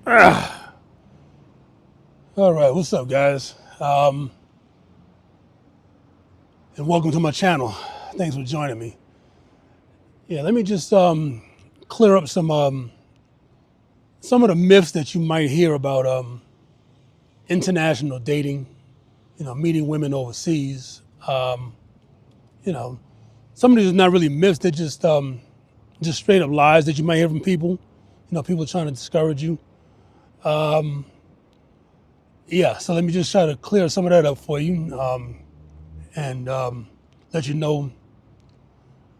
Ah, all right, what's up, guys? And welcome to my channel. Thanks for joining me. Yeah, let me just clear up some of the myths that you might hear about international dating. Meeting women overseas. You know, some of these are not really myths. They're just straight up lies that you might hear from people. People trying to discourage you. Yeah, so let me just try to clear some of that up for you, and let you know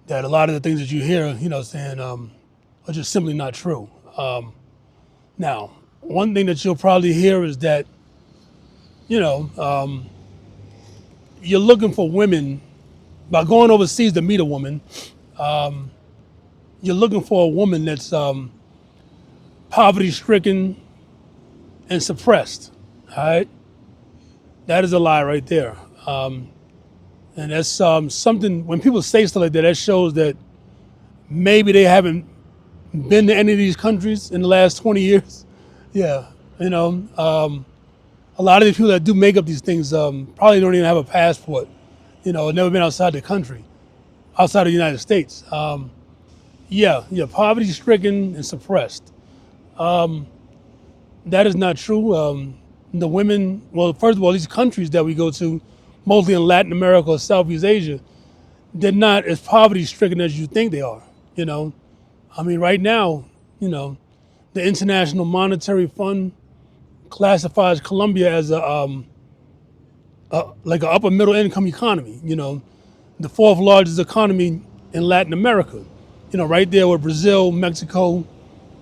that a lot of the things that you hear, are just simply not true. Now, one thing that you'll probably hear is that, you know, um, you're looking for women by going overseas to meet a woman. You're looking for a woman that's poverty-stricken and suppressed. All right, that is a lie right there. And that's something. When people say stuff like that, that shows that maybe they haven't been to any of these countries in the last 20 years. Yeah, you know, a lot of these people that do make up these things probably don't even have a passport. Never been outside the country, outside of the United States. Yeah, poverty-stricken and suppressed. That is not true. The women, well, first of all, these countries that we go to, mostly in Latin America or Southeast Asia, they're not as poverty-stricken as you think they are. You know, I mean, right now, you know, the International Monetary Fund classifies Colombia as like an upper middle income economy. The fourth largest economy in Latin America. Right there with Brazil, Mexico,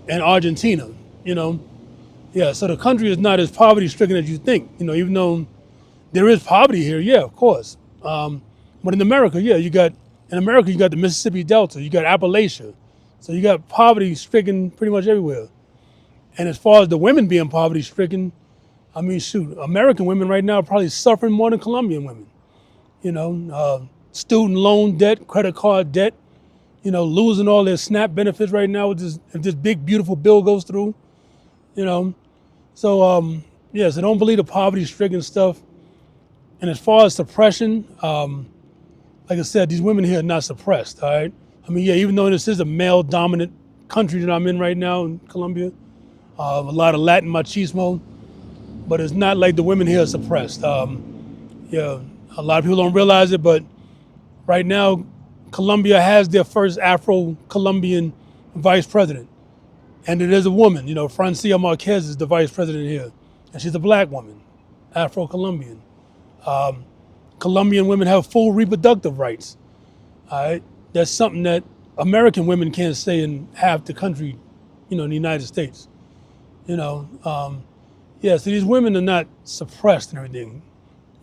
and Argentina. You know, yeah. So the country is not as poverty stricken as you think. Even though there is poverty here, yeah, of course. But in America, yeah, you got the Mississippi Delta, you got Appalachia, so you got poverty stricken pretty much everywhere. And as far as the women being poverty stricken, I mean, shoot, American women right now are probably suffering more than Colombian women. Student loan debt, credit card debt, losing all their SNAP benefits right now with if this big, beautiful bill goes through, you know. So so don't believe the poverty stricken stuff. And as far as suppression, like I said, these women here are not suppressed, all right? I mean, yeah, even though this is a male dominant country that I'm in right now in Colombia, a lot of Latin machismo, but it's not like the women here are suppressed. Yeah, a lot of people don't realize it, but right now, Colombia has their first Afro-Colombian vice president. And it is a woman. Francia Marquez is the vice president here. And she's a black woman, Afro-Colombian. Colombian women have full reproductive rights. All right? That's something that American women can't say in half the country, in the United States. Yeah, so these women are not suppressed and everything,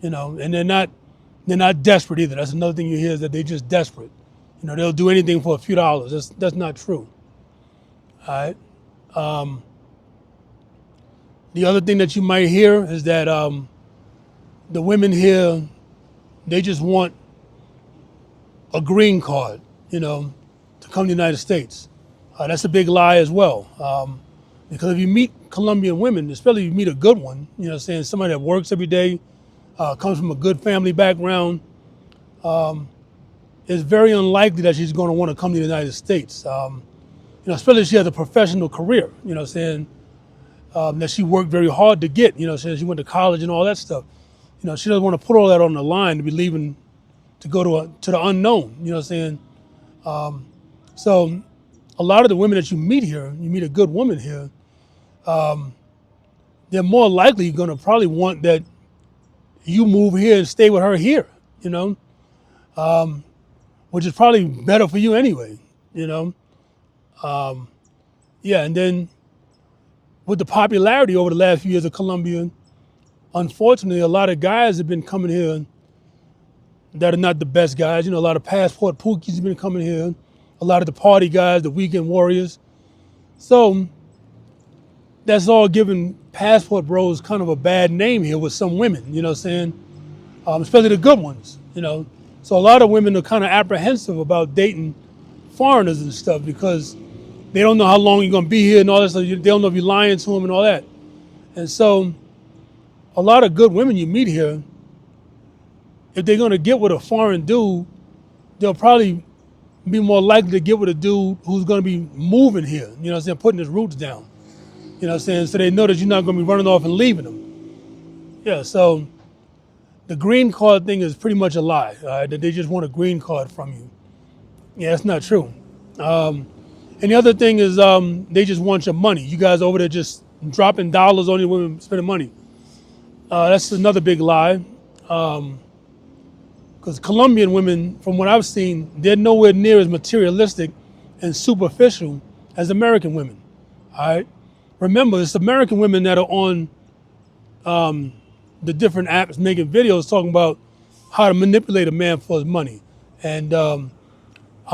and they're not desperate either. That's another thing you hear is that they're just desperate. They'll do anything for a few dollars. That's not true. All right. The other thing that you might hear is that the women here, they just want a green card, to come to the United States. That's a big lie as well. Because if you meet Colombian women, especially if you meet a good one, somebody that works every day, comes from a good family background, it's very unlikely that she's going to want to come to the United States. Especially if she has a professional career, that she worked very hard to get, since she went to college and all that stuff. She doesn't want to put all that on the line to be leaving to go to the unknown, So a lot of the women that you meet here, you meet a good woman here, they're more likely going to probably want that you move here and stay with her here, which is probably better for you anyway, Yeah, and then with the popularity over the last few years of Colombia, unfortunately, a lot of guys have been coming here that are not the best guys. A lot of passport pookies have been coming here, a lot of the party guys, the weekend warriors. So that's all giving passport bros kind of a bad name here with some women, especially the good ones, So a lot of women are kind of apprehensive about dating foreigners and stuff because they don't know how long you're gonna be here and all that stuff. They don't know if you're lying to them and all that. And so a lot of good women you meet here, if they're gonna get with a foreign dude, they'll probably be more likely to get with a dude who's gonna be moving here, you know what I'm saying, putting his roots down. You know what I'm saying? So they know that you're not gonna be running off and leaving them. Yeah, so the green card thing is pretty much a lie, that they just want a green card from you. Yeah, that's not true. And the other thing is they just want your money. You guys over there just dropping dollars on your women, spending money. That's another big lie. Because Colombian women, from what I've seen, they're nowhere near as materialistic and superficial as American women. All right. Remember, it's American women that are on the different apps making videos talking about how to manipulate a man for his money. And I'm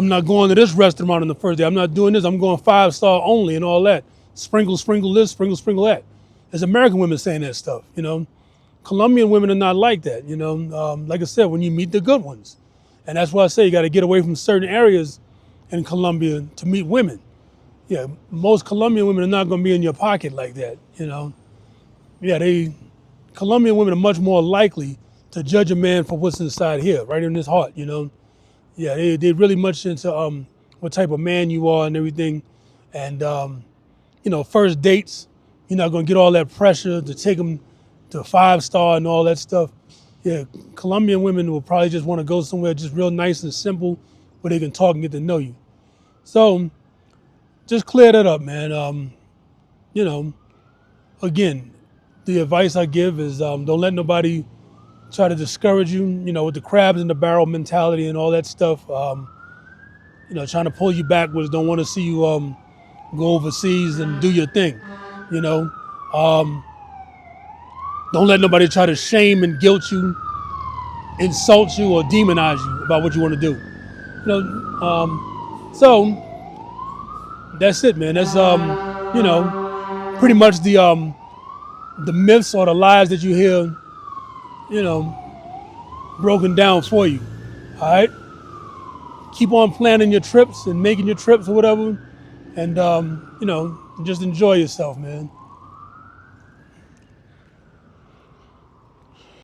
not going to this restaurant on the first day. I'm not doing this. I'm going 5-star only and all that. Sprinkle, sprinkle this, sprinkle, sprinkle that. It's American women saying that stuff, you know. Colombian women are not like that, you know. Like I said, when you meet the good ones. And that's why I say you got to get away from certain areas in Colombia to meet women. Yeah, most Colombian women are not going to be in your pocket like that, you know. Yeah, Colombian women are much more likely to judge a man for what's inside here, right in his heart, you know. Yeah, they're really much into what type of man you are and everything. And, you know, first dates, you're not going to get all that pressure to take them to 5-star and all that stuff. Yeah, Colombian women will probably just want to go somewhere just real nice and simple where they can talk and get to know you. So just clear that up, man. You know, again, the advice I give is don't let nobody try to discourage you, you know, with the crabs in the barrel mentality and all that stuff. You know, trying to pull you backwards, don't want to see you go overseas and do your thing, you know. Don't let nobody try to shame and guilt you, insult you, or demonize you about what you want to do. You know, so that's it, man. That's you know, pretty much the myths or the lies that you hear, you know, broken down for you. All right. Keep on planning your trips and making your trips or whatever, and you know, just enjoy yourself, man.